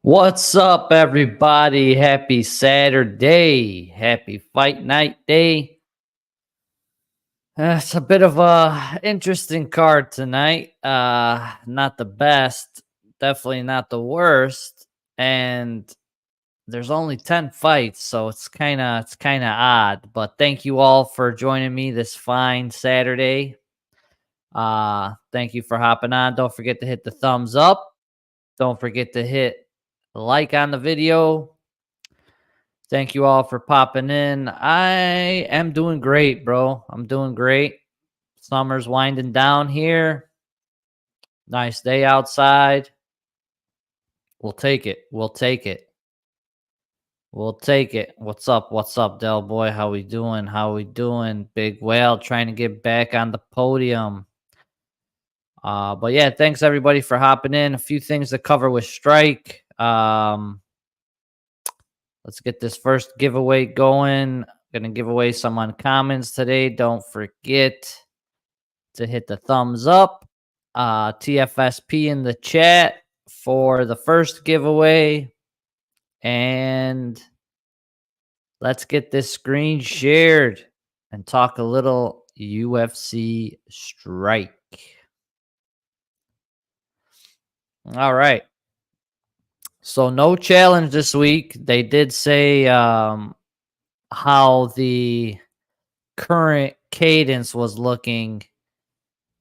What's up, everybody? Happy Saturday. Happy fight night day. It's a bit of a interesting card tonight. Not the best, definitely not the worst. And there's only 10 fights, so it's kind of odd. But thank you all for joining me this fine Saturday. Thank you for hopping on. Don't forget to hit the thumbs up. Don't forget to hit like on the video. Thank you all for popping in. I am doing great, bro. I'm doing great. Summer's winding down here. Nice day outside. We'll take it. We'll take it. We'll take it. What's up? What's up, Del Boy? How we doing? How we doing? Big Whale trying to get back on the podium. But yeah, thanks everybody for hopping in. A few things to cover with Strike. Let's get this first giveaway going. Gonna give away some uncommons today. Don't forget to hit the thumbs up. TFSP in the chat for the first giveaway. And let's get this screen shared and talk a little UFC Strike. All right. So no challenge this week. They did say how the current cadence was looking.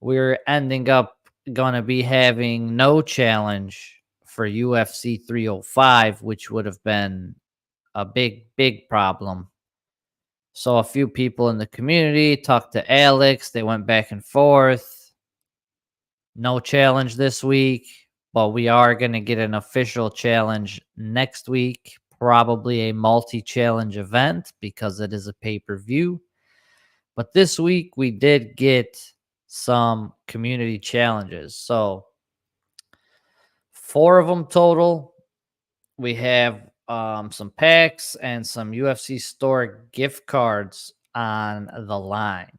We're ending up going to be having no challenge for UFC 305, which would have been a big problem. So a few people in the community talked to Alex. They went back and forth. No challenge this week, but we are going to get an official challenge next week. Probably a multi-challenge event because it is a pay-per-view. But this week we did get some community challenges. So 4 of them total. We have some packs and some UFC store gift cards on the line.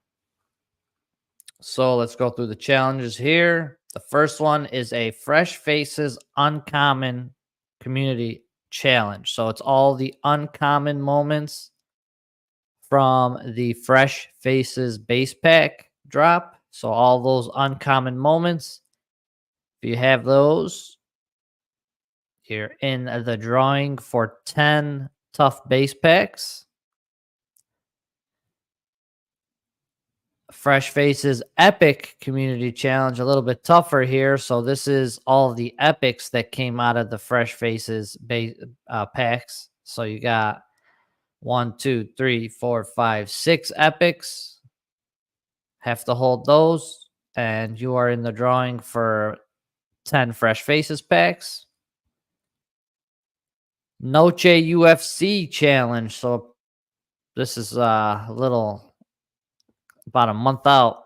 So let's go through the challenges here. The first one is a Fresh Faces Uncommon Community Challenge. So it's all the uncommon moments from the Fresh Faces base pack drop. So all those uncommon moments, if you have those, you're in the drawing for 10 tough base packs. Fresh Faces Epic Community Challenge, a little bit tougher here. So this is all the epics that came out of the Fresh Faces packs. So you got 1, 2, 3, 4, 5, 6 epics. Have to hold those, and you are in the drawing for 10 Fresh Faces packs. Noche UFC Challenge. So this is a little, about a month out,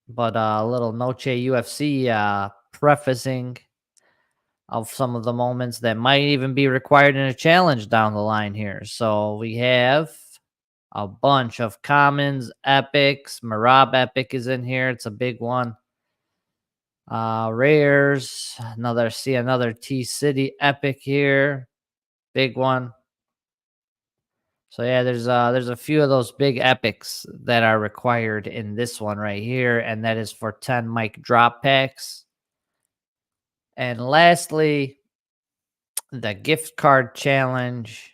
but a little Noche UFC prefacing of some of the moments that might even be required in a challenge down the line here. So we have a bunch of commons, epics. Marab epic is in here. It's a big one. Rares, another T-City epic here. Big one. So yeah, there's a few of those big epics that are required in this one right here, and that is for 10 mic drop packs. And lastly, the gift card challenge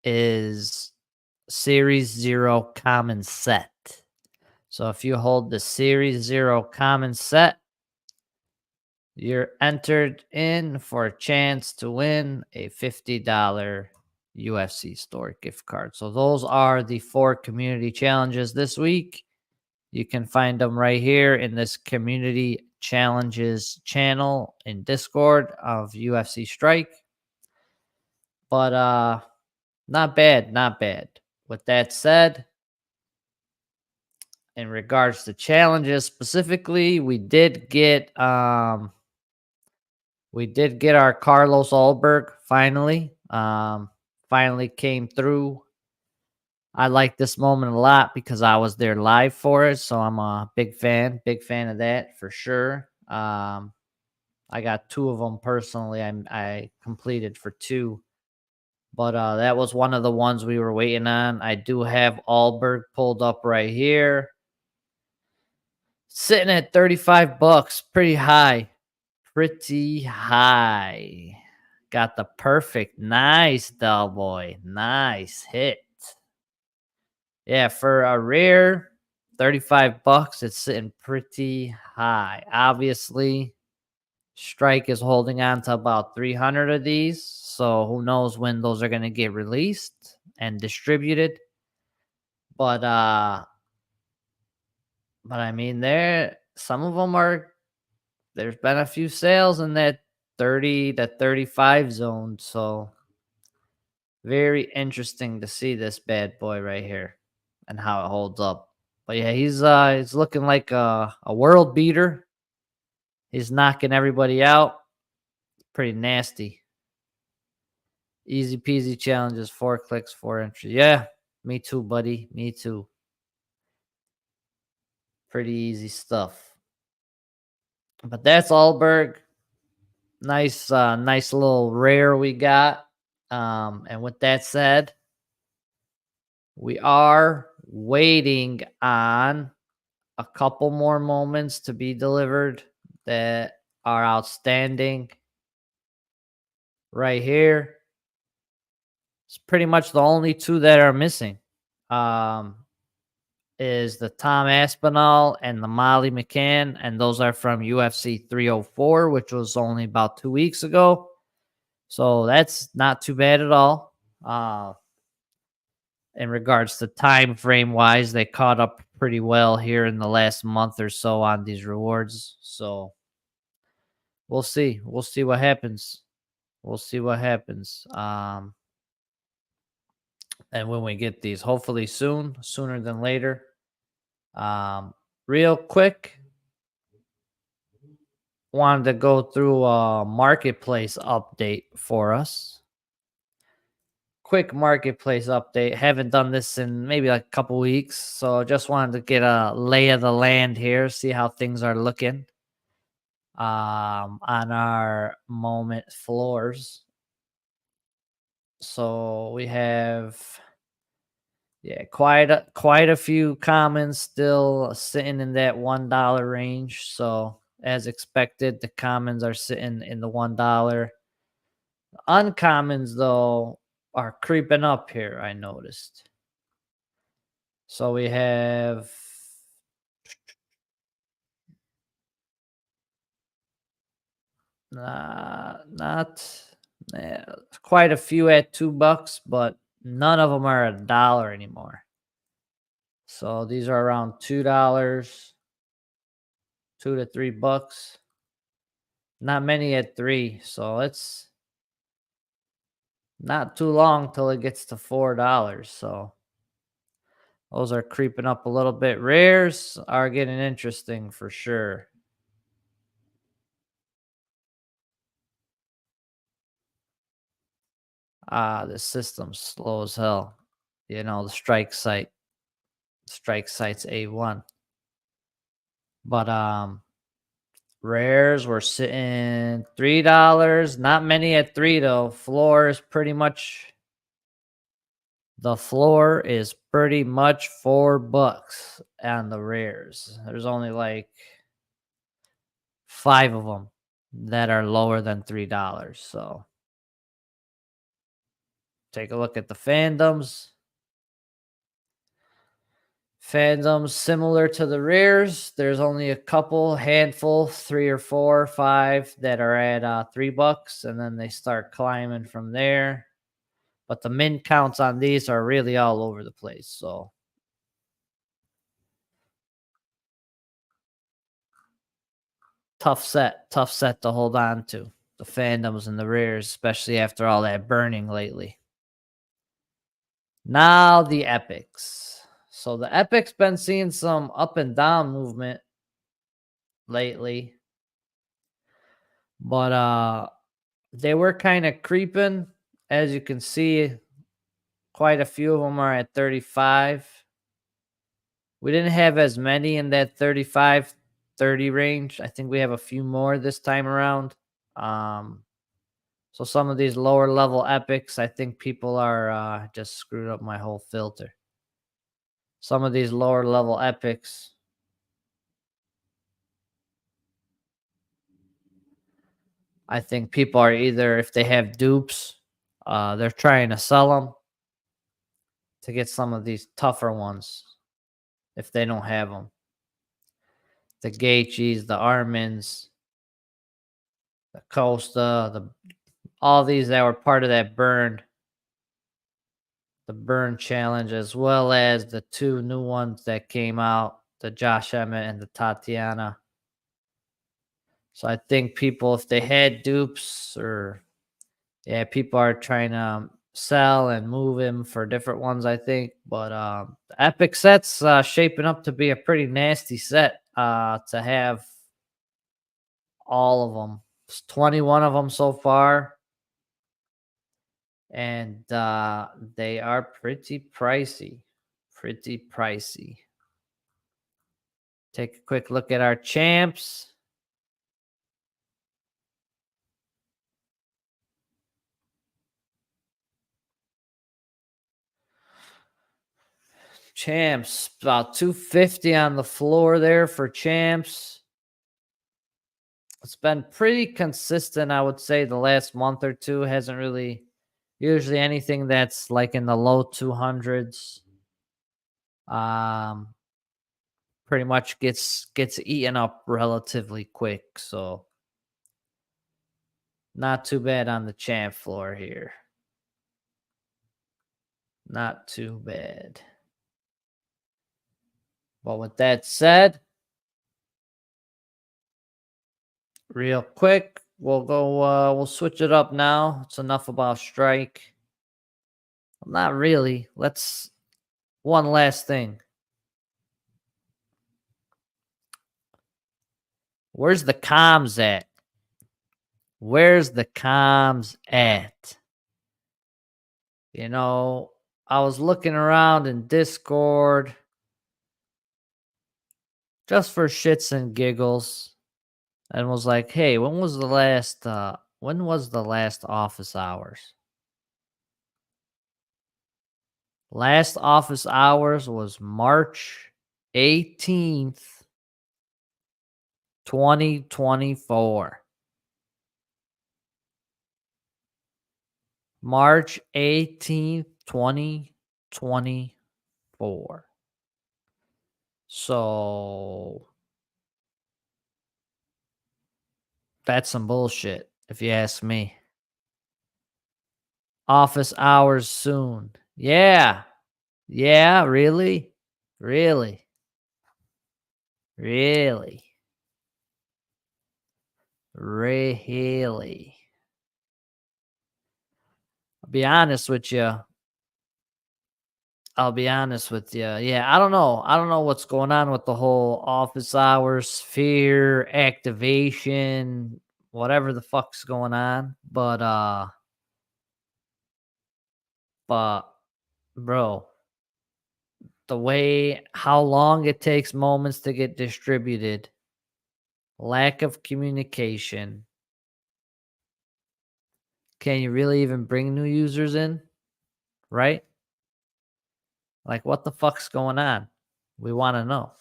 is Series 0 common set. So if you hold the Series 0 common set, you're entered in for a chance to win a $50 UFC store gift card. So those are the 4 community challenges this week. You can find them right here in this community challenges channel in Discord of UFC Strike. But not bad, not bad. With that said, in regards to challenges specifically, we did get our Carlos Ulberg finally. Finally came through. I like this moment a lot because I was there live for it, so I'm a big fan of that for sure. I got two of them personally. I completed for two, but that was one of the ones we were waiting on. I do have Allberg pulled up right here, sitting at 35 bucks, pretty high. Pretty high. Got the perfect. Nice, doll boy. Nice hit. Yeah, for a rare, 35 bucks, it's sitting pretty high. Obviously, Strike is holding on to about 300 of these, so who knows when those are going to get released and distributed. But I mean, there some of them are. There's been a few sales in that 30 to 35 zone, so very interesting to see this bad boy right here and how it holds up. But yeah, he's looking like a world beater. He's knocking everybody out. Pretty nasty. Easy peasy challenges, 4 clicks, 4 entries. Yeah, me too, buddy. Me too. Pretty easy stuff. But that's Allberg. Nice little rare we got. And with that said, we are waiting on a couple more moments to be delivered that are outstanding right here. It's pretty much the only two that are missing. Is the Tom Aspinall and the Molly McCann, and those are from UFC 304, which was only about 2 weeks ago. So that's not too bad at all. In regards to time frame wise, they caught up pretty well here in the last month or so on these rewards. So we'll see. We'll see what happens. We'll see what happens. And when we get these, hopefully soon, sooner than later. Real quick, wanted to go through a marketplace update for us. Quick marketplace update. Haven't done this in maybe like a couple weeks, so just wanted to get a lay of the land here, see how things are looking on our moment floors. So we have quite a few commons still sitting in that $1 range. So as expected, the commons are sitting in the $1. Uncommons though are creeping up here, I noticed. So we have not quite a few at $2, but none of them are $1 anymore. So these are around $2, $2 to $3. Not many at 3, so it's not too long till it gets to $4. So those are creeping up a little bit. Rares are getting interesting for sure. The system's slow as hell. You know, the strike site's A1. But rares were sitting $3. Not many at 3 though. The floor is pretty much $4 on the rares. There's only like 5 of them that are lower than $3. So take a look at the fandoms. Fandoms similar to the rares. There's only a handful, 3 or 4 or 5 that are at $3, and then they start climbing from there. But the min counts on these are really all over the place. So tough set to hold on to. The fandoms and the rares, especially after all that burning lately. Now the epics. So the epics been seeing some up and down movement lately. But they were kind of creeping. As you can see, quite a few of them are at 35. We didn't have as many in that 35 30 range. I think we have a few more this time around. Um, so some of these lower level epics, I think people are just screwed up my whole filter. Some of these lower level epics, I think people are either, if they have dupes, they're trying to sell them to get some of these tougher ones if they don't have them. The Gaethjes, the Armins, the Costa, all these that were part of that the burn challenge, as well as the two new ones that came out, the Josh Emmett and the Tatiana. So I think people, if they had dupes, or yeah, people are trying to sell and move him for different ones, I think. But the Epic set's shaping up to be a pretty nasty set to have all of them. It's 21 of them so far. And they are pretty pricey. Pretty pricey. Take a quick look at our champs. Champs, about 250 on the floor there for champs. It's been pretty consistent, I would say, the last month or two. Hasn't really, usually anything that's like in the low 200s, pretty much gets eaten up relatively quick. So not too bad on the champ floor here. Not too bad. But with that said, real quick, we'll go, we'll switch it up now. It's enough about strike. Not really. Let's, one last thing. Where's the comms at? Where's the comms at? You know, I was looking around in Discord just for shits and giggles and was like, hey, when was the last office hours? Last office hours was March 18th, 2024. March 18th, 2024. So that's some bullshit, if you ask me. Office hours soon. Yeah. Yeah, really? Really? Really? Really? I'll be honest with you. I'll be honest with you. Yeah, I don't know. I don't know what's going on with the whole office hours, sphere, activation, whatever the fuck's going on. But bro, the way how long it takes moments to get distributed, lack of communication. Can you really even bring new users in? Right? Like, what the fuck's going on? We want to know.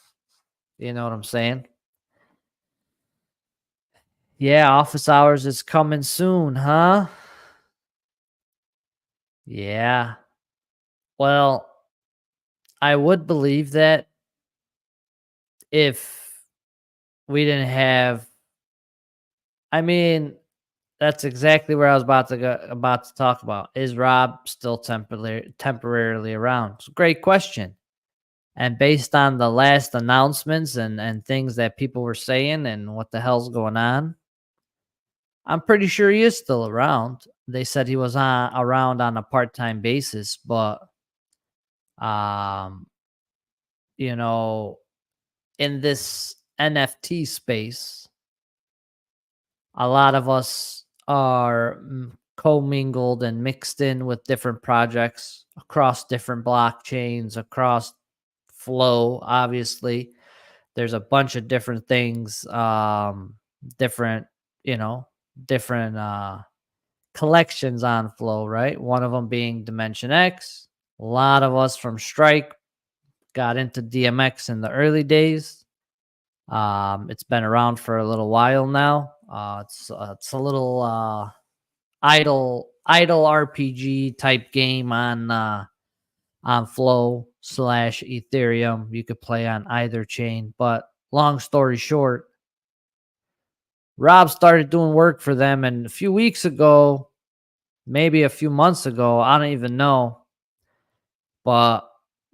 You know what I'm saying? Yeah, office hours is coming soon, huh? Yeah. Well, I would believe that if we didn't have, I mean, that's exactly where I was about to talk about. Is Rob still temporarily around? It's a great question. And based on the last announcements and things that people were saying and what the hell's going on, I'm pretty sure he is still around. They said he was around on a part-time basis, but um, you know, in this NFT space, a lot of us are commingled and mixed in with different projects across different blockchains, across Flow, obviously. There's a bunch of different things, different, you know, different collections on Flow, right? One of them being Dimension X. A lot of us from Strike got into DMX in the early days. It's been around for a little while now. It's a little idle RPG type game on Flow slash Ethereum. You could play on either chain. But long story short, Rob started doing work for them, and a few weeks ago, maybe a few months ago, I don't even know, but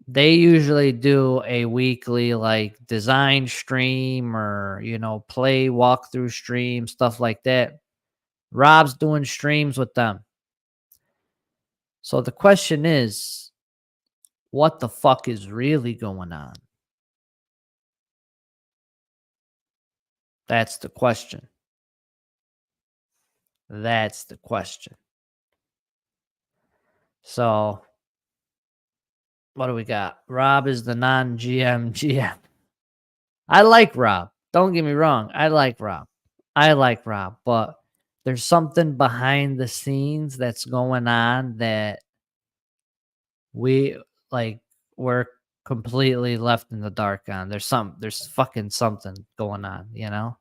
they usually do a weekly like design stream or play walkthrough stream, stuff like that. Rob's doing streams with them. So the question is, what the fuck is really going on? That's the question. That's the question. So what do we got? Rob is the non-GM GM. I like Rob. Don't get me wrong. I like Rob. But there's something behind the scenes that's going on that we like we're completely left in the dark on. There's fucking something going on, you know?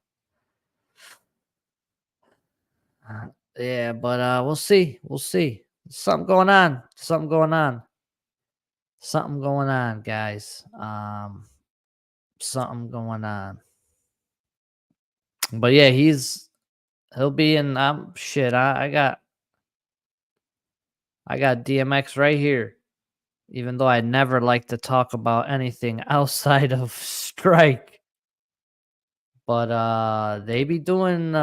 Yeah, but we'll see. We'll see. Something going on. Something going on. Something going on, guys. Something going on. But yeah, he'll be in shit. I got DMX right here. Even though I never like to talk about anything outside of Strike. But they be doing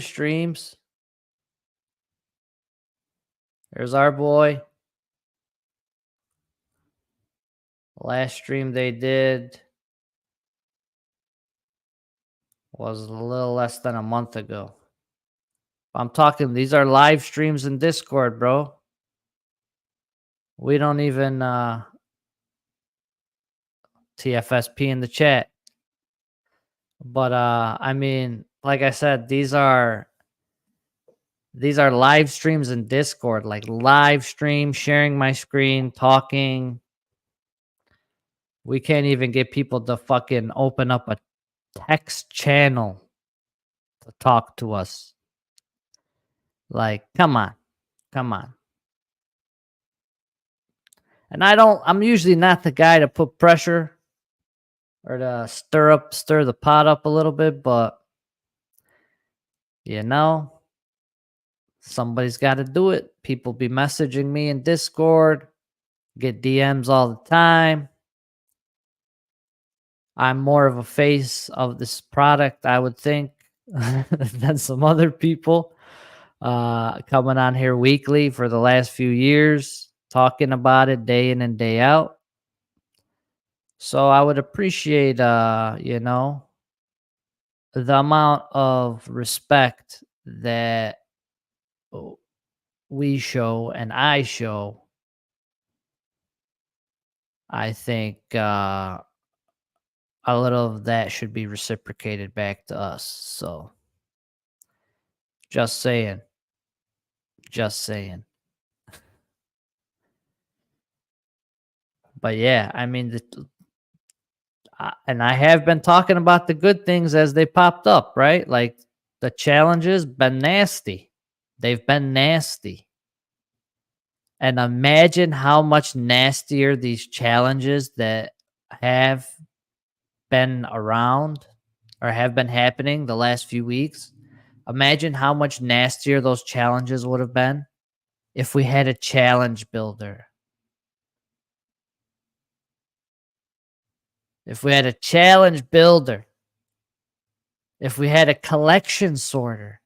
streams. There's our boy. Last stream they did was a little less than a month ago. I'm talking, these are live streams in Discord, bro. We don't even TFSP in the chat. But I mean, like I said, these are live streams in Discord, like live stream, sharing my screen, talking. We can't even get people to fucking open up a text channel to talk to us. Like, come on. Come on. And I'm usually not the guy to put pressure or to stir the pot up a little bit, but somebody's got to do it. People be messaging me in Discord, get DMs all the time. I'm more of a face of this product, I would think, than some other people coming on here weekly for the last few years, talking about it day in and day out. So I would appreciate, the amount of respect that we show and I show. I think a little of that should be reciprocated back to us. So just saying. Just saying. But yeah, I mean, and I have been talking about the good things as they popped up, right? Like the challenges been nasty. They've been nasty. And imagine how much nastier these challenges that have been around or have been happening the last few weeks. Imagine how much nastier those challenges would have been if we had a challenge builder. If we had a challenge builder. If we had a collection sorter.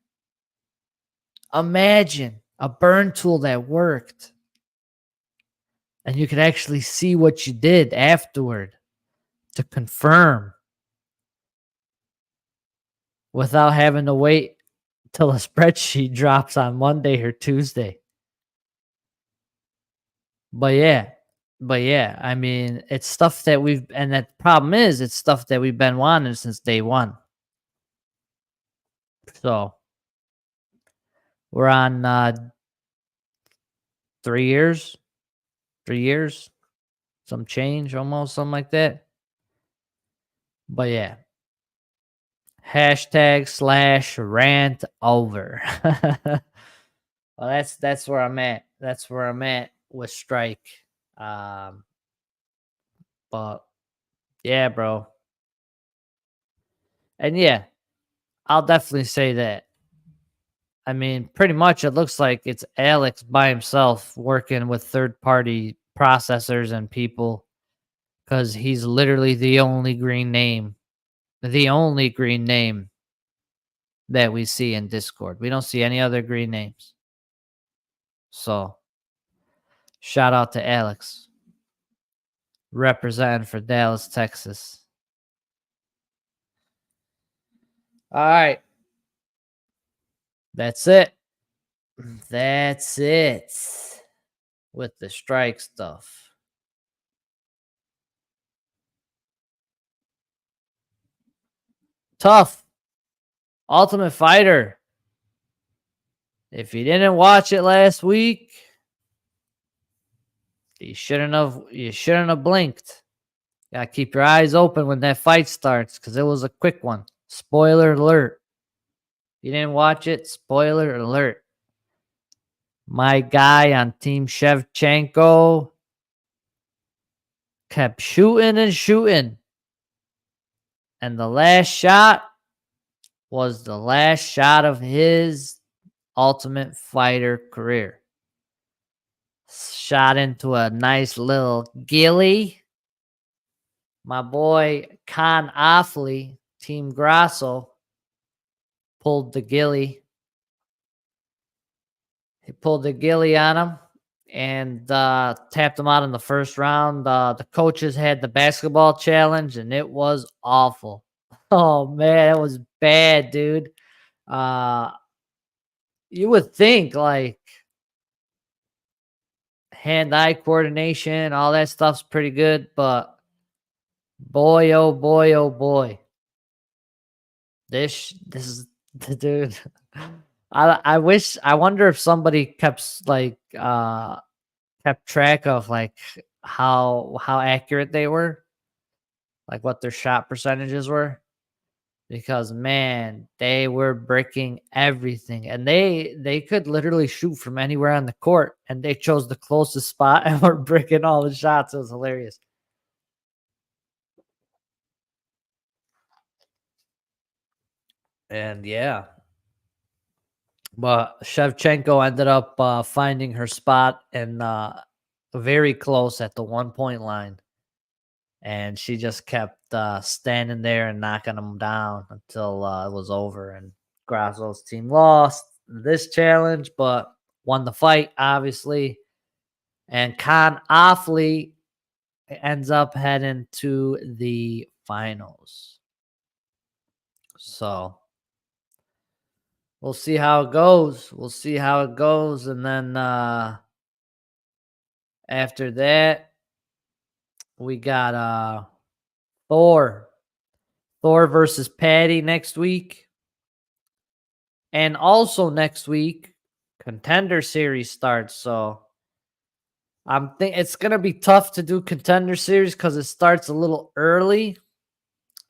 Imagine a burn tool that worked. And you could actually see what you did afterward to confirm without having to wait till a spreadsheet drops on Monday or Tuesday. But yeah, But yeah, I mean, it's stuff that and that problem is, it's stuff that we've been wanting since day one. So we're on 3 years, 3 years, some change, almost something like that. But yeah, #/rant over. Well, that's where I'm at. That's where I'm at with Strike. Um, but yeah, bro. And yeah, I'll definitely say that. I mean, pretty much it looks like it's Alex by himself working with third party processors and people because he's literally the only green name that we see in Discord. We don't see any other green names. So shout out to Alex representing for Dallas, Texas. All right. That's it. That's it with the strike stuff. Tough. Ultimate Fighter. If you didn't watch it last week, you shouldn't have blinked. Gotta keep your eyes open when that fight starts because it was a quick one. Spoiler alert. You didn't watch it? Spoiler alert. My guy on Team Shevchenko kept shooting and shooting. And the last shot was the last shot of his Ultimate Fighter career. Shot into a nice little gilly. My boy Khan Offley, Team Grasso, pulled the gilly. He pulled the gilly on him and tapped him out in the first round. The coaches had the basketball challenge, and it was awful. Oh, man, it was bad, dude. Uh, you would think, like, hand-eye coordination, all that stuff's pretty good, but boy, oh boy, oh boy. This is the dude. I wonder if somebody kept track of like how accurate they were, like what their shot percentages were, because man, they were breaking everything, and they could literally shoot from anywhere on the court, and they chose the closest spot and were breaking all the shots. It was hilarious. And yeah, but Shevchenko ended up finding her spot and very close at the 1 point line. And she just kept standing there and knocking them down until it was over. And Grasso's team lost this challenge, but won the fight, obviously. And Khan Offley ends up heading to the finals. So we'll see how it goes. We'll see how it goes. And then after that, we got Thor. Thor versus Patty next week. And also next week, Contender Series starts. So I'm think it's gonna be tough to do Contender Series because it starts a little early.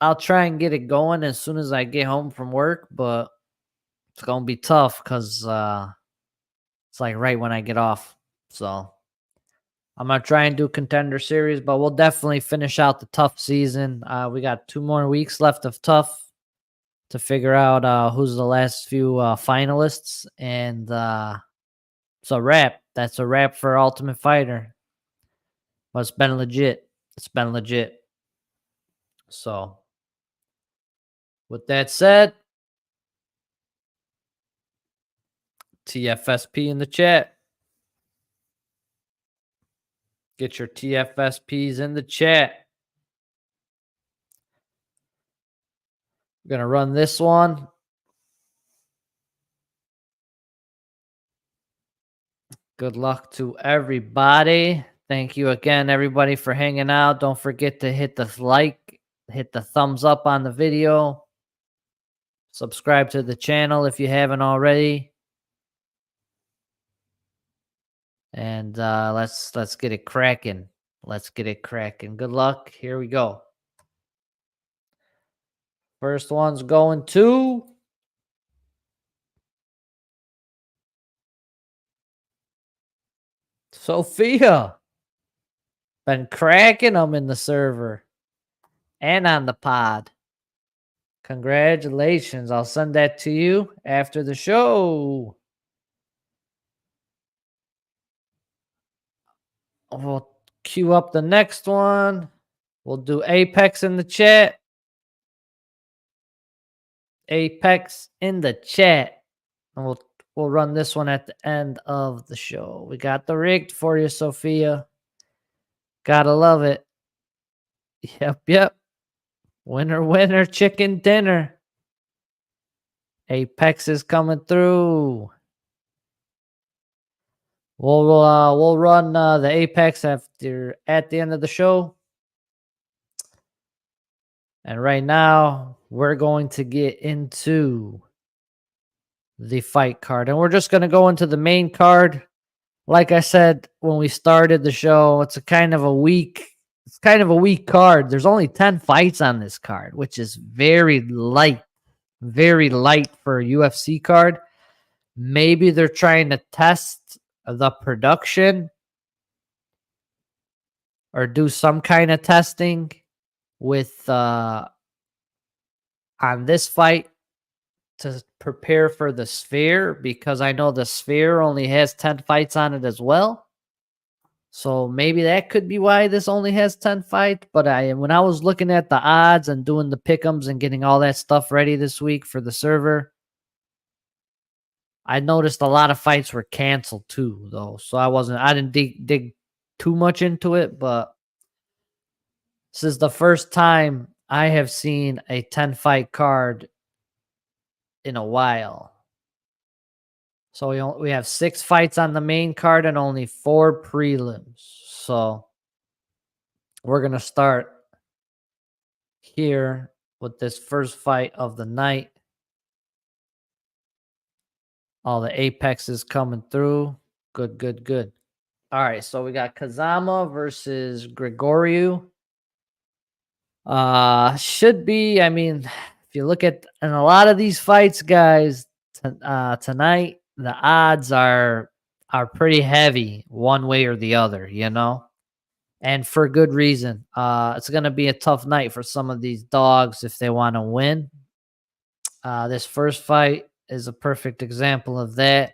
I'll try and get it going as soon as I get home from work, but it's gonna be tough because it's like right when I get off. So I'm gonna try and do Contender Series, but we'll definitely finish out the tough season. We got 2 more weeks left of tough to figure out who's the last few finalists, and it's a wrap. That's a wrap for Ultimate Fighter. But it's been legit. It's been legit. So, with that said, TFSP in the chat. Get your TFSPs in the chat. I'm going to run this one. Good luck to everybody. Thank you again, everybody, for hanging out. Don't forget to hit the like, hit the thumbs up on the video, subscribe to the channel if you haven't already, and let's get it cracking. Let's get it cracking. Good luck. Here we go. First one's going to Sophia. Been cracking them in the server and on the pod. Congratulations. I'll send that to you after the show. We'll queue up the next one. We'll do Apex in the chat. Apex in the chat. And we'll run this one at the end of the show. We got the rigged for you, Sophia. Gotta love it. Yep. Winner, winner, chicken dinner. Apex is coming through. We'll run the Apex at the end of the show. And right now, we're going to get into the fight card. And we're just going to go into the main card. Like I said when we started the show, it's kind of a weak card. There's only 10 fights on this card, which is very light for a UFC card. Maybe they're trying to test the production or do some kind of testing with on this fight to prepare for the Sphere, because I know the Sphere only has 10 fights on it as well. So maybe that could be why this only has 10 fights. But when I was looking at the odds and doing the pick'ems and getting all that stuff ready this week for the server, I noticed a lot of fights were canceled too, though. So I didn't dig too much into it, but this is the first time I have seen a 10 fight card in a while. So we have 6 fights on the main card and only 4 prelims. So we're going to start here with this first fight of the night. All the Apexes coming through. Good. All right, so we got Kazama versus Gregoriou. Should be, I mean, if you look at in a lot of these fights, guys, tonight, the odds are pretty heavy one way or the other, you know? And for good reason. It's going to be a tough night for some of these dogs if they want to win. This first fight is a perfect example of that.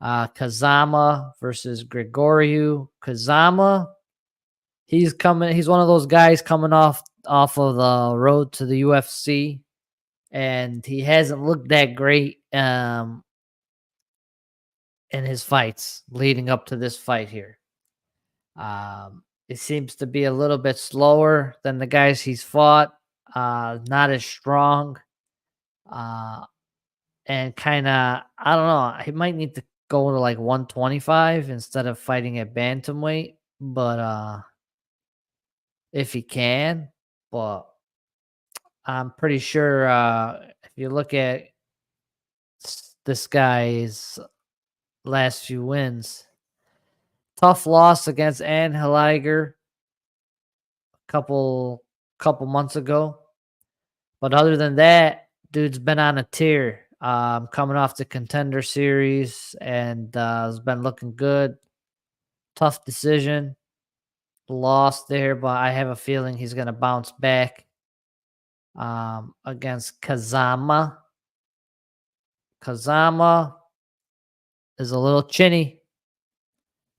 Kazama versus Gregoriou. Kazama, he's one of those guys coming off of the road to the UFC, and he hasn't looked that great in his fights leading up to this fight here. It seems to be a little bit slower than the guys he's fought, not as strong, and kind of, I don't know, he might need to go to like 125 instead of fighting at bantamweight, but if he can, but I'm pretty sure if you look at this guy's last few wins, tough loss against Ann Heliger a couple months ago. But other than that, dude's been on a tear. Coming off the Contender Series and has been looking good. Tough decision. Lost there, but I have a feeling he's going to bounce back against Kazama. Kazama is a little chinny.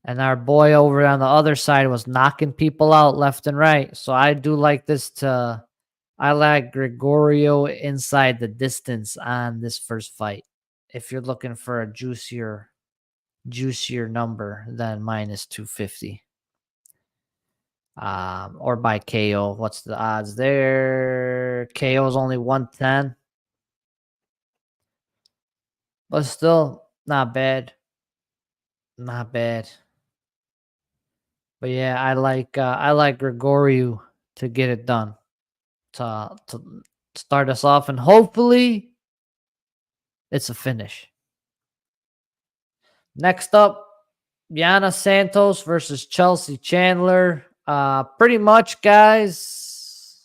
And our boy over on the other side was knocking people out left and right. So I do like I like Gregoriou inside the distance on this first fight. If you're looking for a juicier number than minus 250. Or by KO. What's the odds there? KO is only 110. But still, not bad. Not bad. But yeah, I like Gregoriou to get it done, to start us off, and hopefully it's a finish. Next up, Yana Santos versus Chelsea Chandler. Pretty much, guys,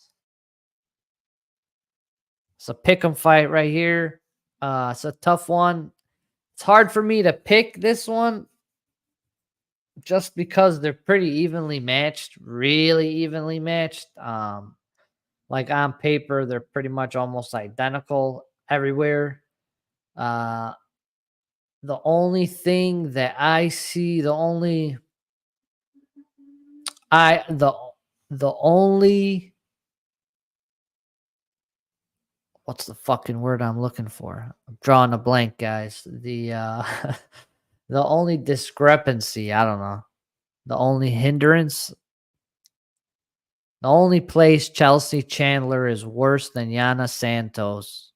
it's a pick 'em fight right here. It's a tough one. It's hard for me to pick this one just because they're pretty evenly matched, really evenly matched. Like on paper, they're pretty much almost identical everywhere. Uh, the only thing that I see, I the only what's the fucking word I'm looking for? I'm drawing a blank, guys. The only discrepancy, I don't know. The only hindrance, the only place Chelsea Chandler is worse than Yana Santos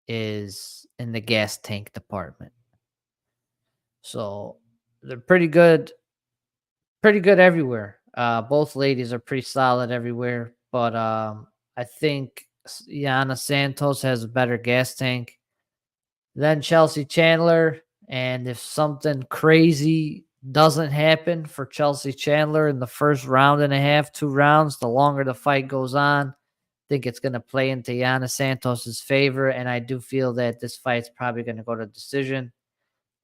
is in the gas tank department. So they're pretty good everywhere. Both ladies are pretty solid everywhere, but I think Yana Santos has a better gas tank than Chelsea Chandler. And if something crazy doesn't happen for Chelsea Chandler in the first round and a half, 2 rounds, the longer the fight goes on, I think it's going to play into Yana Santos's favor. And I do feel that this fight's probably going to go to decision.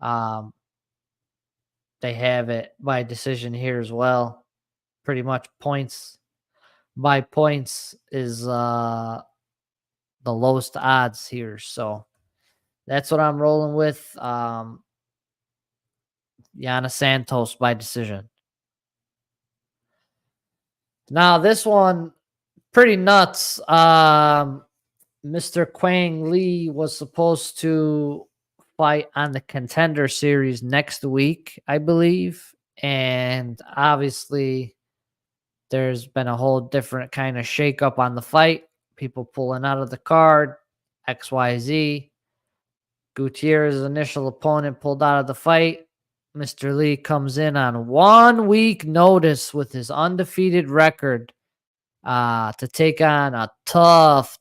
Um, they have it by decision here as well. Pretty much points by points is the lowest odds here. So that's what I'm rolling with. Yana Santos by decision. Now this one pretty nuts. Mr. Quang Lee was supposed to fight on the Contender Series next week, I believe, and obviously there's been a whole different kind of shakeup on the fight. People pulling out of the card, XYZ. Gutierrez's initial opponent pulled out of the fight. Mr. Lee comes in on 1 week notice with his undefeated record to take on a tough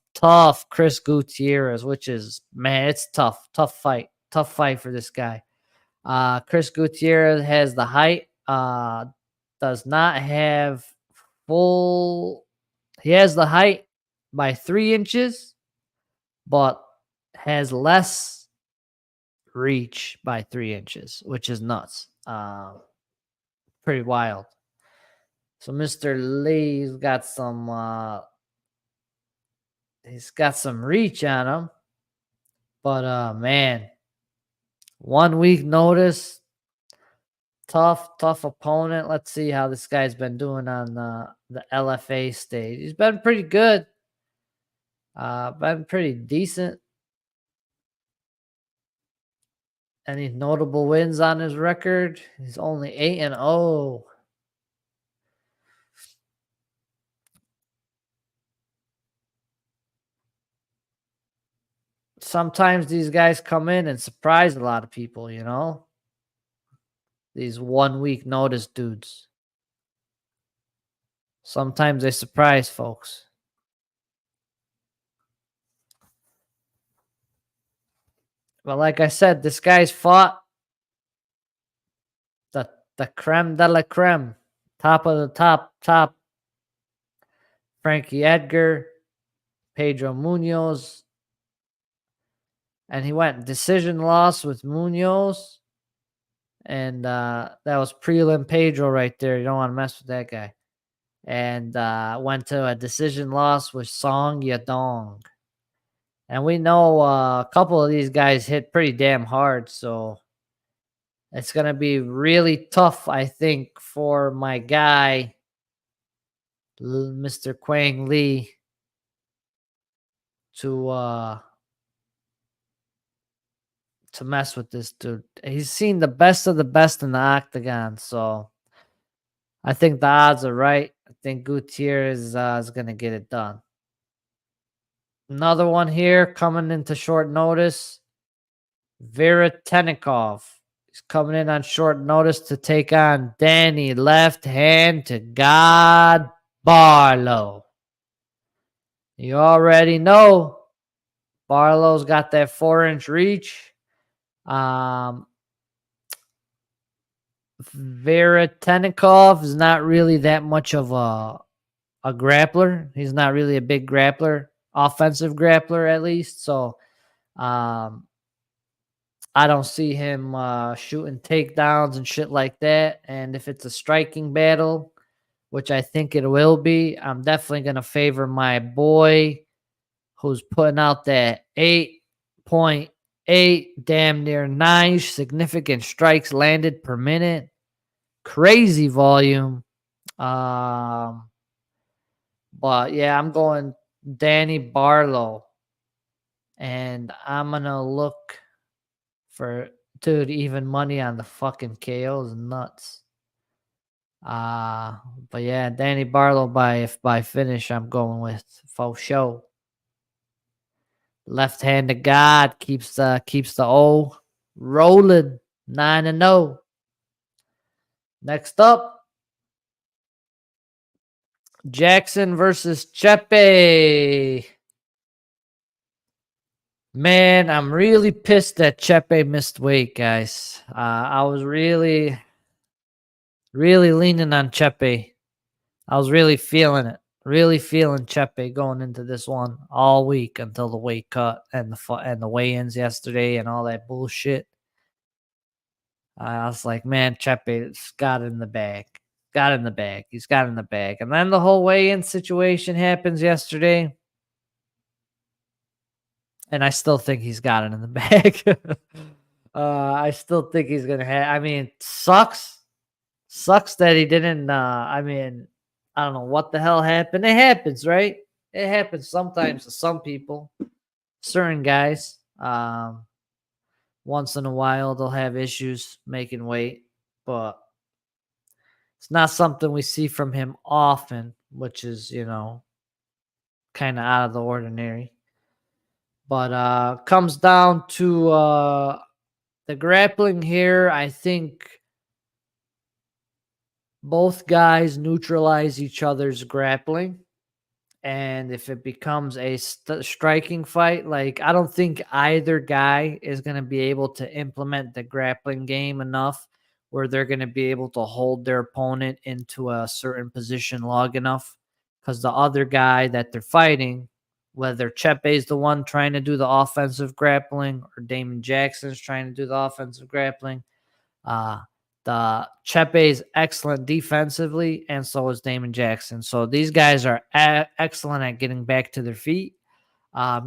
Chris Gutierrez, which is, man, it's tough fight for this guy. Chris Gutierrez has the height, does not have full, he has the height by 3 inches, but has less reach by 3 inches, which is nuts. Pretty wild. So Mr. Lee's got some reach on him. But man, 1 week notice. Tough opponent. Let's see how this guy's been doing on the LFA stage. He's been pretty good. Been pretty decent. Any notable wins on his record? He's only 8-0. Sometimes these guys come in and surprise a lot of people, you know? These 1 week notice dudes. Sometimes they surprise folks. But like I said, this guy's fought the creme de la creme. Top of the top. Frankie Edgar, Pedro Munoz. And he went decision loss with Munoz. And that was prelim Pedro right there. You don't want to mess with that guy. And went to a decision loss with Song Yadong. And we know a couple of these guys hit pretty damn hard. So it's going to be really tough, I think, for my guy, Mr. Quang Lee, to mess with this dude. He's seen the best of the best in the octagon, so I think the odds are right. I think Gutierrez is going to get it done. Another one here coming into short notice. Vera Tenikov He's coming in on short notice to take on Danny Left Hand to God Barlow. You already know Barlow's got that 4-inch reach. Veretennikov is not really that much of a grappler. He's not really a big grappler, offensive grappler at least. So I don't see him shooting takedowns and shit like that. And if it's a striking battle, which I think it will be, I'm definitely going to favor my boy who's putting out that 8.8, damn near 9 significant strikes landed per minute. Crazy volume. But yeah, I'm going Danny Barlow. And I'm going to look for, dude, even money on the fucking KOs. Nuts. But yeah, Danny Barlow by finish, I'm going with faux show. Left-handed God keeps the O rolling 9-0. Next up, Jackson versus Chepe. Man, I'm really pissed that Chepe missed weight, guys. I was really leaning on Chepe. I was really feeling it. Really feeling Chepe going into this one all week until the weight cut and the weigh-ins yesterday and all that bullshit. I was like, man, Chepe's got it in the bag. Got it in the bag. He's got it in the bag. And then the whole weigh-in situation happens yesterday. And I still think he's got it in the bag. I still think he's going to have, I mean, sucks that he didn't, I mean, I don't know what the hell happened. It happens, right? It happens sometimes to some people, certain guys. Once in a while, they'll have issues making weight, but it's not something we see from him often, which is, kind of out of the ordinary. But comes down to the grappling here. I think both guys neutralize each other's grappling. And if it becomes a striking fight, like, I don't think either guy is going to be able to implement the grappling game enough where they're going to be able to hold their opponent into a certain position long enough. Because the other guy that they're fighting, whether Chepe's the one trying to do the offensive grappling or Damon Jackson's trying to do the offensive grappling, the Chepe's excellent defensively, and so is Damon Jackson. So these guys are excellent at getting back to their feet,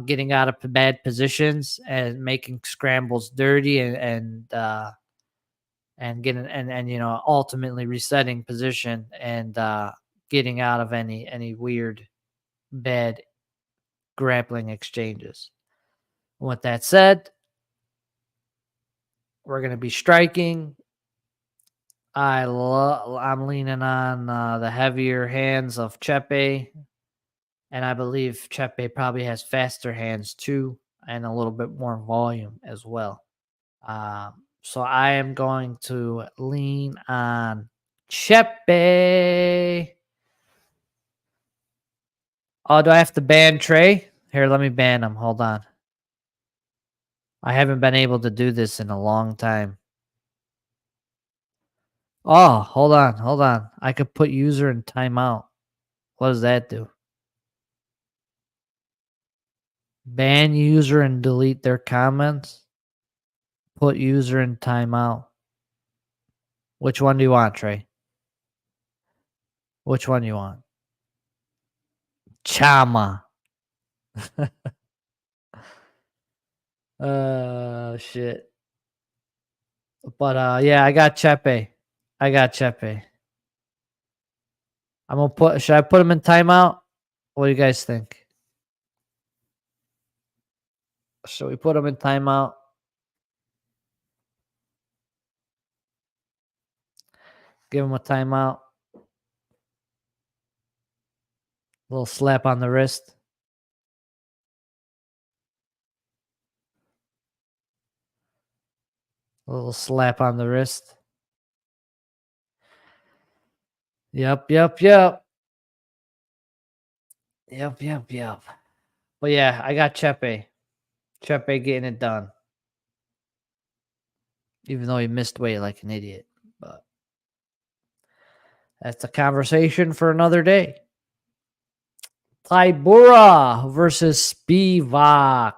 getting out of bad positions, and making scrambles dirty, and getting and ultimately resetting position and getting out of any weird bad grappling exchanges. With that said, we're going to be striking. I'm leaning on the heavier hands of Chepe, and I believe Chepe probably has faster hands too, and a little bit more volume as well. So I am going to lean on Chepe. Oh, do I have to ban Trey? Here, let me ban him. Hold on. I haven't been able to do this in a long time. Oh, hold on. I could put user in timeout. What does that do? Ban user and delete their comments. Put user in timeout. Which one do you want, Trey? Which one do you want? Chama. Shit. But yeah, I got Chepe. Should I put him in timeout? What do you guys think? Should we put him in timeout? Give him a timeout. A little slap on the wrist. A little slap on the wrist. Yep, yep, yep. Yep, yep, yep. But yeah, I got Chepe. Chepe getting it done. Even though he missed weight like an idiot. But that's a conversation for another day. Tybura versus Spivak.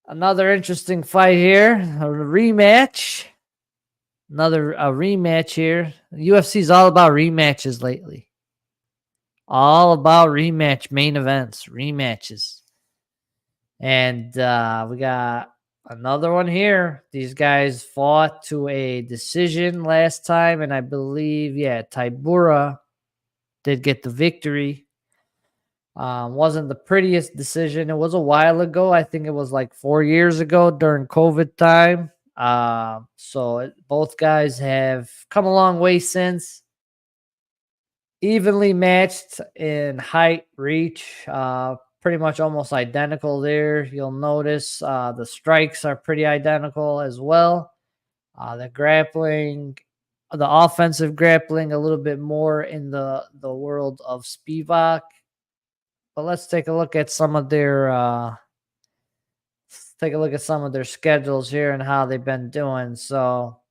Another interesting fight here. A rematch. Another rematch here. UFC's all about rematches lately. All about rematch main events, rematches. And we got another one here. These guys fought to a decision last time, and I believe, yeah, Tybura did get the victory. Wasn't the prettiest decision. It was a while ago. I think it was like 4 years ago during COVID time. Both guys have come a long way since. Evenly matched in height, reach, pretty much almost identical there. You'll notice the strikes are pretty identical as well. The grappling, the offensive grappling, a little bit more in the world of Spivak. But let's take a look at some of their schedules here and how they've been doing. So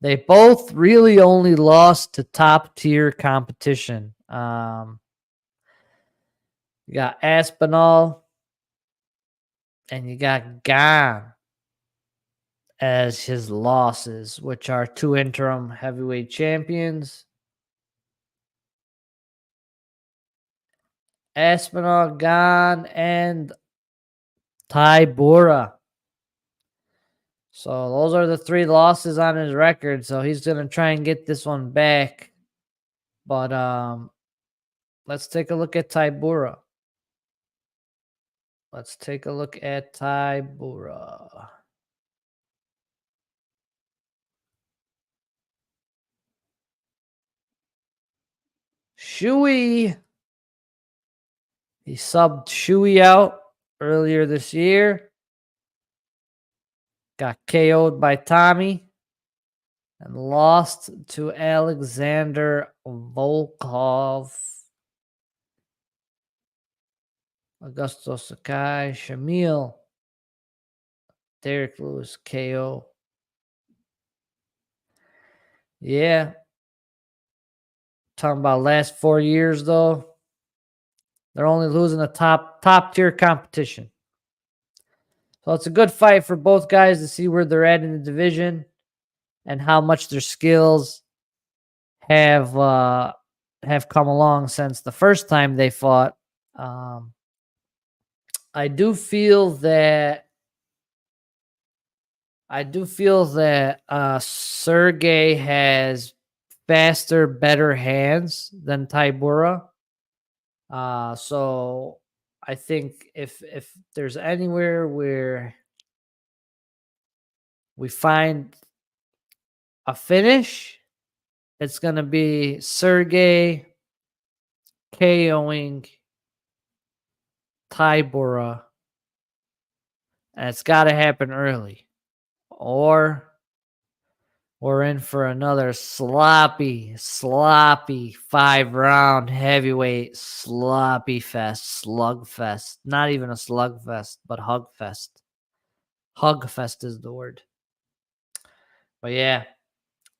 they both really only lost to top tier competition. You got Aspinall and you got Gan as his losses, which are 2 interim heavyweight champions. Aspinall, Gan, and Tybura. So those are the 3 losses on his record. So he's going to try and get this one back. But let's take a look at Tybura. Let's take a look at Tybura. Shui. He subbed Shui out earlier this year. Got KO'd by Tommy and lost to Alexander Volkov. Augusto Sakai, Shamil, Derek Lewis, KO. Yeah. Talking about last 4 years, though. They're only losing a top tier competition. So it's a good fight for both guys to see where they're at in the division and how much their skills have come along since the first time they fought. I do feel that Sergey has faster, better hands than Tybura. So I think if there's anywhere where we find a finish, it's gonna be Sergey KOing Tybura, and it's got to happen early, or we're in for another sloppy 5-round heavyweight sloppy fest, slugfest. Not even a slugfest, but hugfest. Hugfest is the word. But yeah,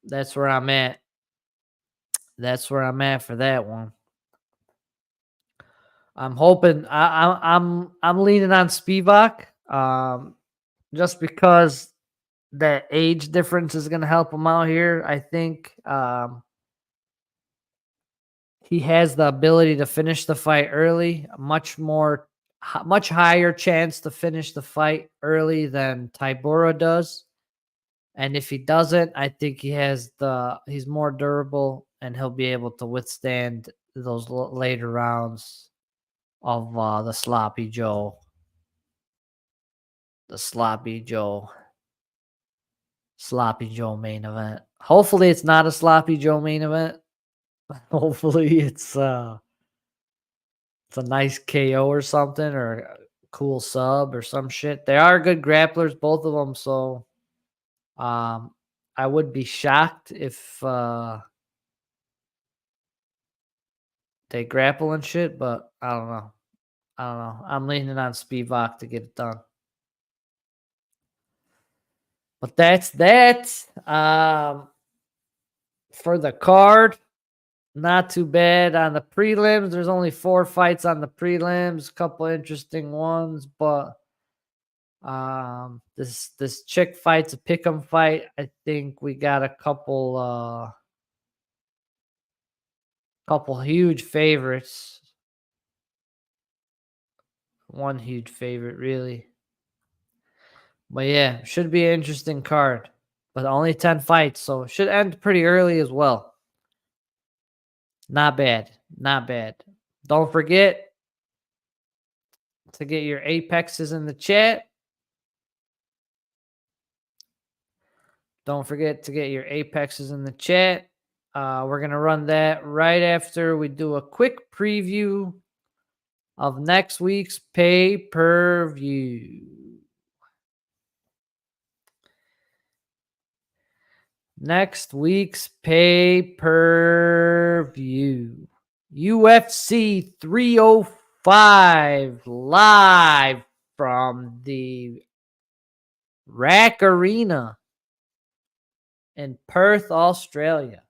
that's where I'm at. That's where I'm at for that one. I'm hoping I'm leaning on Spivak, just because that age difference is going to help him out here. I think he has the ability to finish the fight early, much higher chance to finish the fight early than Tybura does. And if he doesn't, I think he's more durable and he'll be able to withstand those later rounds of the Sloppy Joe. The Sloppy Joe main event. Hopefully it's not a Sloppy Joe main event. Hopefully it's a nice KO or something, or cool sub or some shit. They are good grapplers, both of them. So I would be shocked if they grapple and shit, but I don't know. I'm leaning on Spivak to get it done. But that's that. For the card, not too bad on the prelims. There's only 4 fights on the prelims, a couple interesting ones, but this chick fight's a pick'em fight. I think we got a couple huge favorites. One huge favorite, really. But yeah, should be an interesting card. But only 10 fights, so it should end pretty early as well. Not bad. Not bad. Don't forget to get your apexes in the chat. Don't forget to get your apexes in the chat. We're going to run that right after we do a quick preview of next week's pay-per-view. Next week's pay-per-view. UFC 305 live from the Rack Arena in Perth, Australia.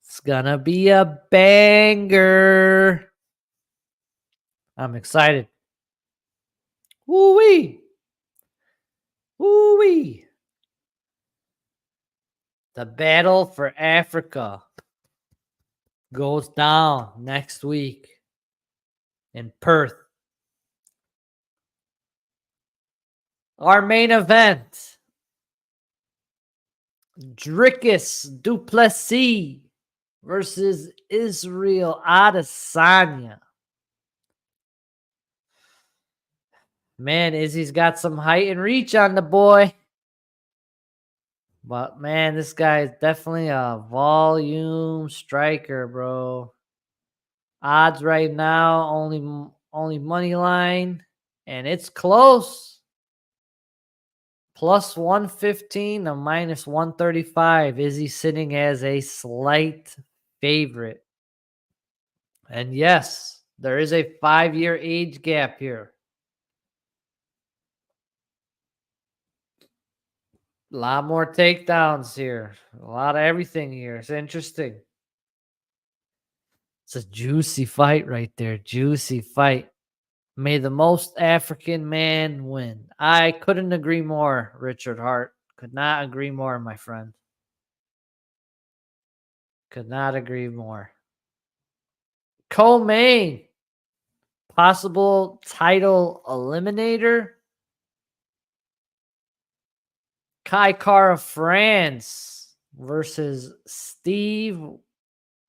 It's gonna be a banger. I'm excited. Woo-wee. Woo-wee. The battle for Africa goes down next week in Perth. Our main event, Dricus du Plessis versus Israel Adesanya. Man, Izzy's got some height and reach on the boy. But man, this guy is definitely a volume striker, bro. Odds right now, only money line, and it's close. Plus 115 to minus 135. Izzy sitting as a slight favorite. And yes, there is a 5-year age gap here. A lot more takedowns here. A lot of everything here. It's interesting. It's a juicy fight right there. Juicy fight. May the most African man win. I couldn't agree more, Richard Hart. Could not agree more, my friend. Could not agree more. Co-main. Possible title eliminator. Kai Kara France versus Steve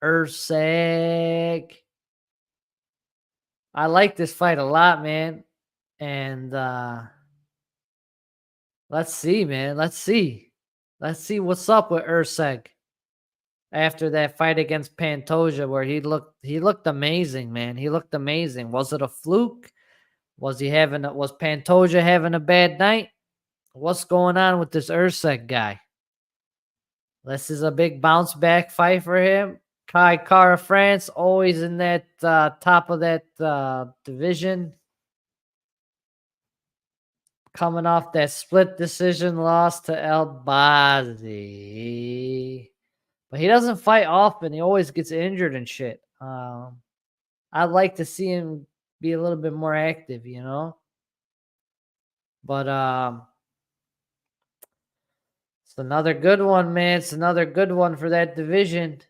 Erceg. I like this fight a lot, man. And let's see, man. Let's see. Let's see what's up with Erceg after that fight against Pantoja, where he looked amazing, man. He looked amazing. Was it a fluke? Was Pantoja having a bad night? What's going on with this Erceg guy? This is a big bounce back fight for him. Kai Kara France, always in that top of that division. Coming off that split decision loss to El Bazzi. But he doesn't fight often. He always gets injured and shit. I'd like to see him be a little bit more active, you know? But it's another good one, man. It's another good one for that division.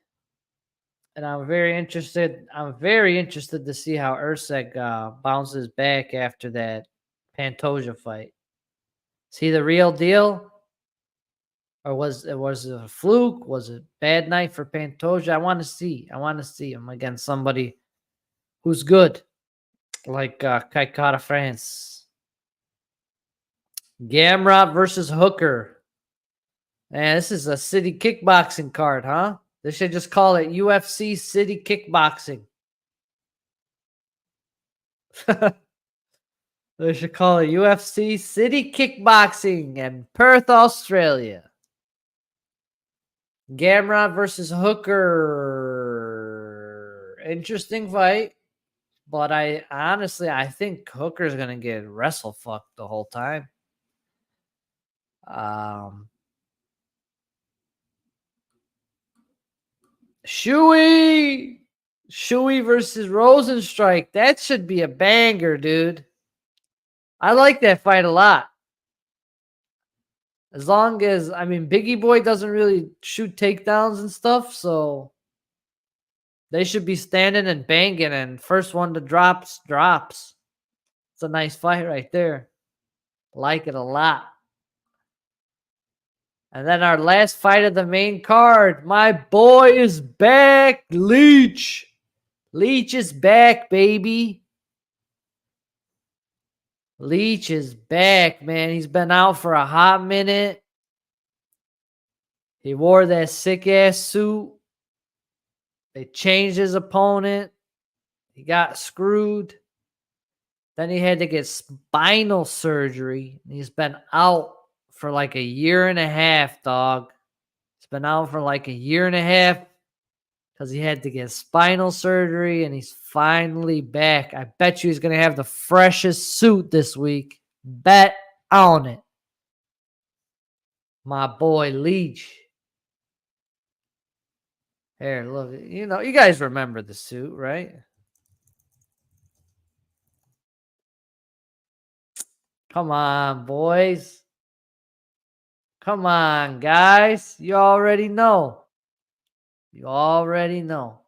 And I'm very interested to see how Erceg bounces back after that Pantoja fight. Is he the real deal? Or was it a fluke? Was it a bad night for Pantoja? I want to see him against somebody who's good, like Kai Kara France. Gamrot versus Hooker. Man, this is a city kickboxing card, huh? They should just call it UFC City Kickboxing. They should call it UFC City Kickboxing in Perth, Australia. Gamrot versus Hooker. Interesting fight. But I think Hooker's gonna get wrestle fucked the whole time. Shuey versus Rosenstrike. That should be a banger, dude. I like that fight a lot. As long as, I mean, Biggie Boy doesn't really shoot takedowns and stuff, so they should be standing and banging, and first one to drops. It's a nice fight right there. Like it a lot. And then our last fight of the main card. My boy is back, Leech. Leech is back, baby. Leech is back, man. He's been out for a hot minute. He wore that sick-ass suit. They changed his opponent. He got screwed. Then he had to get spinal surgery. He's been out for like a year and a half, dog. He's been out for like a year and a half because he had to get spinal surgery, and he's finally back. I bet you he's going to have the freshest suit this week. Bet on it. My boy Leech. Here, look. You know, you guys remember the suit, right? Come on, boys. Come on, guys. You already know. You already know.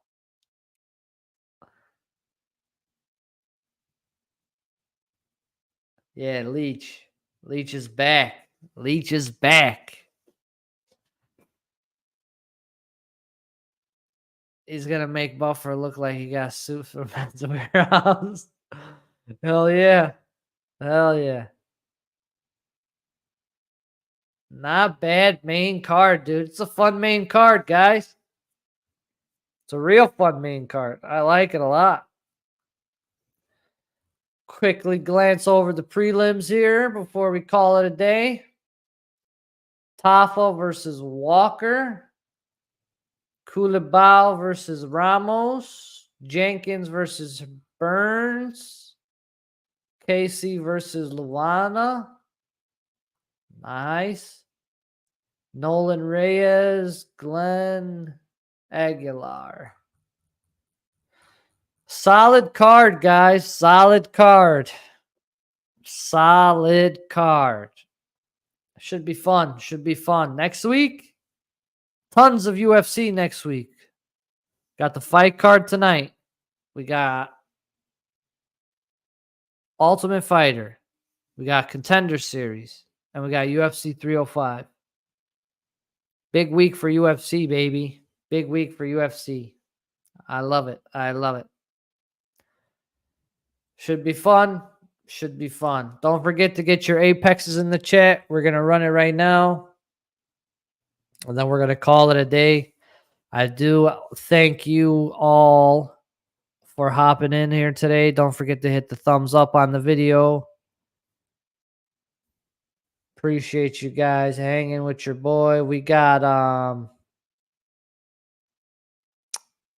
Yeah, Leech. Leech is back. Leech is back. He's going to make Buffer look like he got suits from Men's Warehouse. Hell yeah. Hell yeah. Not bad main card, dude. It's a fun main card, guys. It's a real fun main card. I like it a lot. Quickly glance over the prelims here before we call it a day. Tafa versus Walker. Culibao versus Ramos. Jenkins versus Burns. Casey versus Luana. Nice. Nolan Reyes, Glenn Aguilar. Solid card, guys. Solid card. Solid card. Should be fun. Should be fun. Next week, tons of UFC next week. Got the fight card tonight. We got Ultimate Fighter. We got Contender Series. And we got UFC 305. Big week for UFC, baby. Big week for UFC. I love it. I love it. Should be fun. Should be fun. Don't forget to get your Apexes in the chat. We're going to run it right now. And then we're going to call it a day. I do thank you all for hopping in here today. Don't forget to hit the thumbs up on the video. Appreciate you guys hanging with your boy. We got the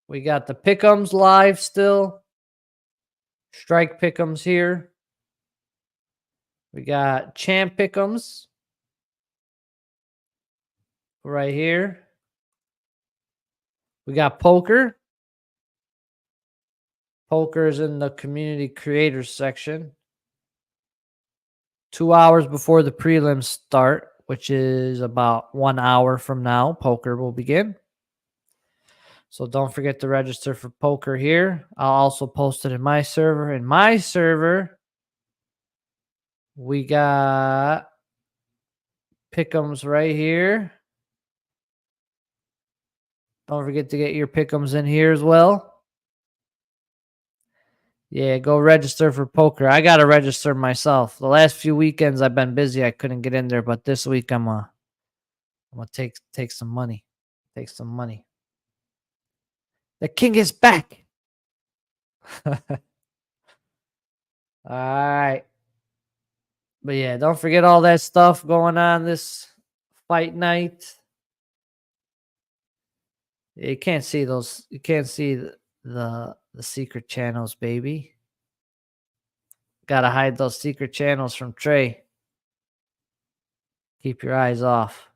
pick'ems live still. Strike pick'ems here. We got champ pick'ems right here. We got poker. Poker is in the community creators section. 2 hours before the prelims start, which is about 1 hour from now, poker will begin. So don't forget to register for poker here. I'll also post it in my server. In my server, we got pick'ems right here. Don't forget to get your pick'ems in here as well. Yeah, go register for poker. I got to register myself. The last few weekends I've been busy. I couldn't get in there, but this week I'm gonna take some money. Take some money. The king is back. All right. But yeah, don't forget all that stuff going on this fight night. You can't see those. You can't see the secret channels, baby. Gotta hide those secret channels from Trey. Keep your eyes off.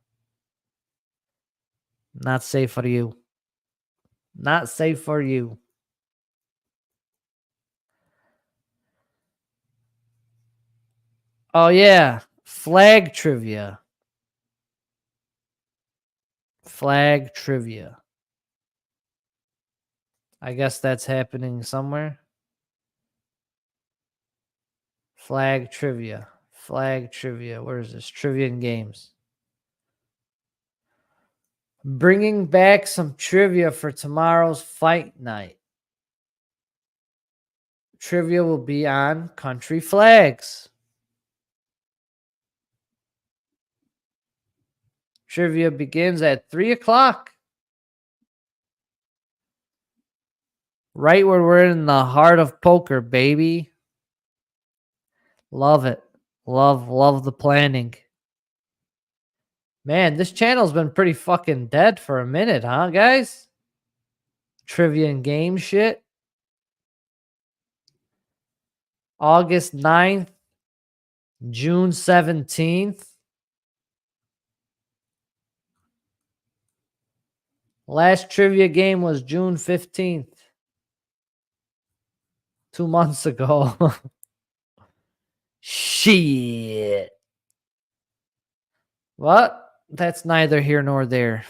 Not safe for you. Not safe for you. Oh yeah, flag trivia. Flag trivia. I guess that's happening somewhere. Flag trivia. Flag trivia. Where is this? Trivia and games. Bringing back some trivia for tomorrow's fight night. Trivia will be on country flags. Trivia begins at 3 o'clock. Right where we're in the heart of poker, baby. Love it. Love the planning. Man, this channel's been pretty fucking dead for a minute, huh, guys? Trivia and game shit. August 9th, June 17th. Last trivia game was June 15th. 2 months ago. Shit. What? That's neither here nor there.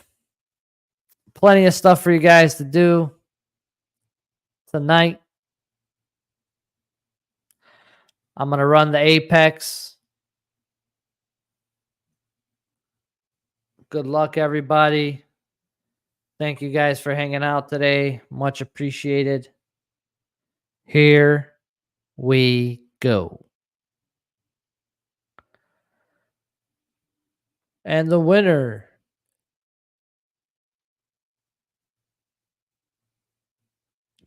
Plenty of stuff for you guys to do tonight. I'm going to run the Apex. Good luck, everybody. Thank you guys for hanging out today. Much appreciated. Here we go. And the winner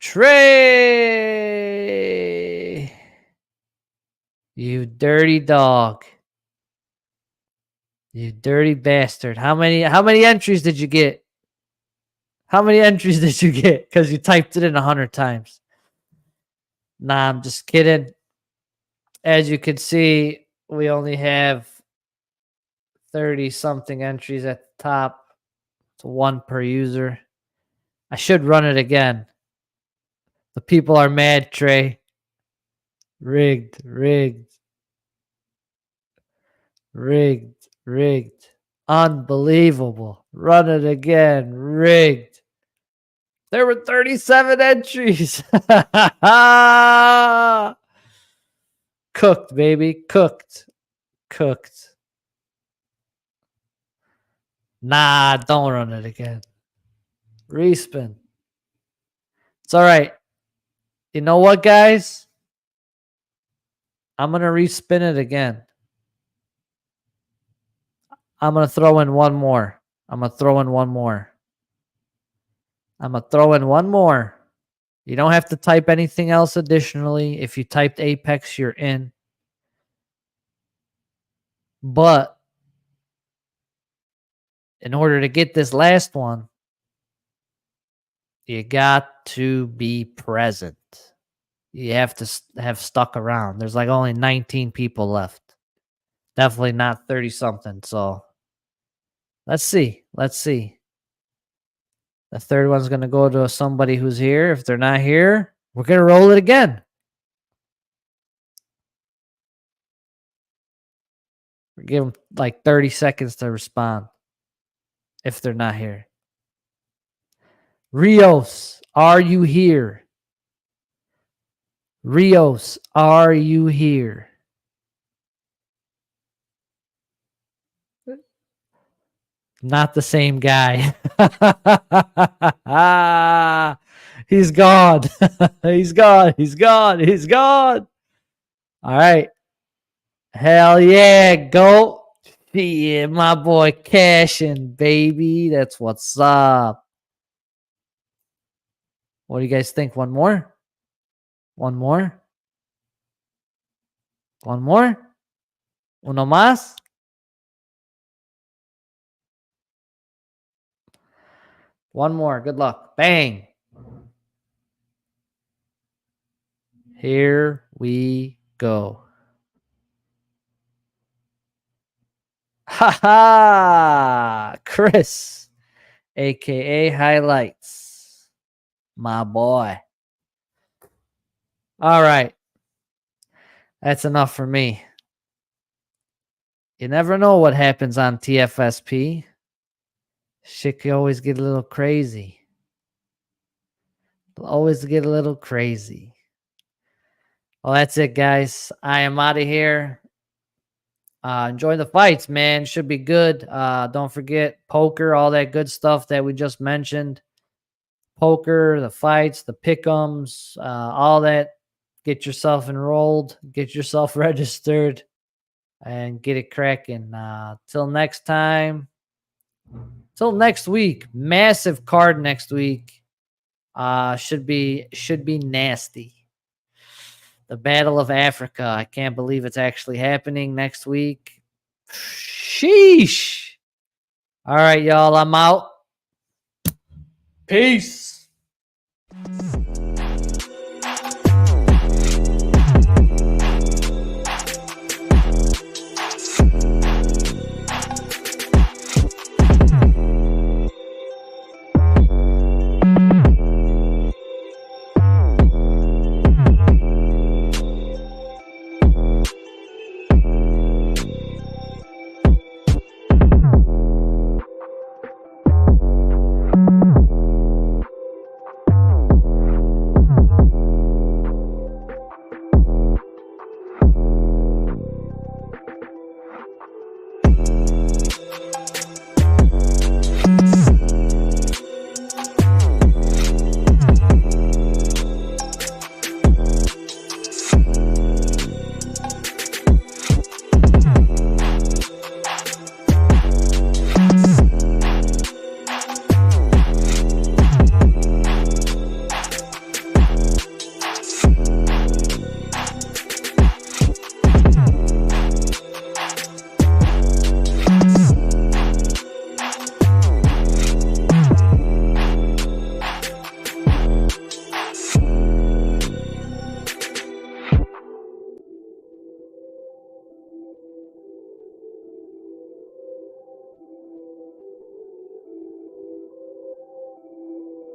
Trey. You dirty dog. You dirty bastard. How many entries did you get? How many entries did you get? Because you typed it in 100 times. Nah, I'm just kidding. As you can see, we only have 30-something entries at the top. It's 1 per user. I should run it again. The people are mad, Trey. Rigged. Unbelievable. Run it again. Rigged. There were 37 entries. Cooked, baby. Cooked. Nah, don't run it again. Respin. It's all right. You know what, guys? I'm going to respin it again. I'm going to throw in one more. You don't have to type anything else additionally. If you typed Apex, you're in. But in order to get this last one, you got to be present. You have to have stuck around. There's like only 19 people left. Definitely not 30-something. So let's see. The third one's going to go to somebody who's here. If they're not here, we're going to roll it again. We give them like 30 seconds to respond if they're not here. Rios, are you here? Rios, are you here? Not the same guy. He's gone. He's gone. All right. Hell yeah. Go. Yeah, my boy cashing, baby. That's what's up. What do you guys think? One more? One more? One more? Uno más? One more. Good luck. Bang. Here we go. Ha ha! Chris, aka Highlights. My boy. All right. That's enough for me. You never know what happens on TFSP. Shit can always get a little crazy. Always get a little crazy. Well, that's it, guys. I am out of here. Enjoy the fights, man. Should be good. Don't forget poker, all that good stuff that we just mentioned. Poker, the fights, the pick'ems, all that. Get yourself enrolled, get yourself registered, and get it cracking. Till next time. Till next week. Massive card next week. Should be nasty. The Battle of Africa. I can't believe it's actually happening next week. Sheesh. All right, y'all. I'm out. Peace.